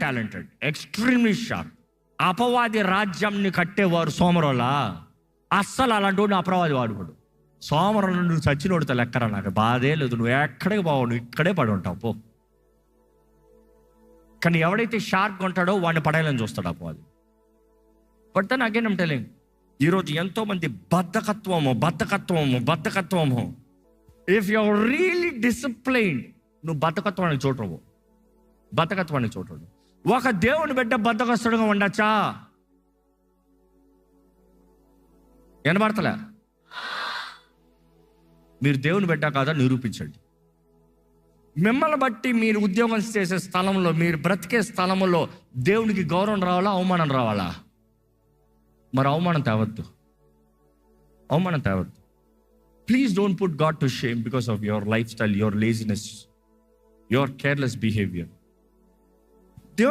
Talented, extremely sharp. అపవాది రాజ్యంని కట్టేవారు సోమరోలా. అస్సలు అలాంటి వాడిని అపవాది వాడుకోడు. సోమరులు నువ్వు చచ్చినోడితో లెక్కరా, నాకు బాధే లేదు, నువ్వు ఎక్కడికి పోవు, నువ్వు ఇక్కడే పడి ఉంటావు పో. కానీ ఎవడైతే షార్ప్గా ఉంటాడో వాడిని పడేయాలని చూస్తాడు అపవాది. But then again I'm telling, ఈరోజు ఎంతోమంది బద్ధకత్వము. If you are really disciplined, నువ్వు బద్ధకత్వాన్ని చూడవు. ఒక దేవుని బిడ్డ బద్ధకస్తుడుగా ఉండొచ్చా? వినబడతలే? మీరు దేవుని బిడ్డ కాదా నిరూపించండి. మిమ్మల్ని బట్టి మీరు ఉద్యోగం చేసే స్థలంలో, మీరు బ్రతికే స్థలంలో దేవునికి గౌరవం రావాలా, అవమానం రావాలా? మరి అవమానం తేవద్దు. Please don't put God to shame because of your lifestyle, your laziness, your careless behaviour.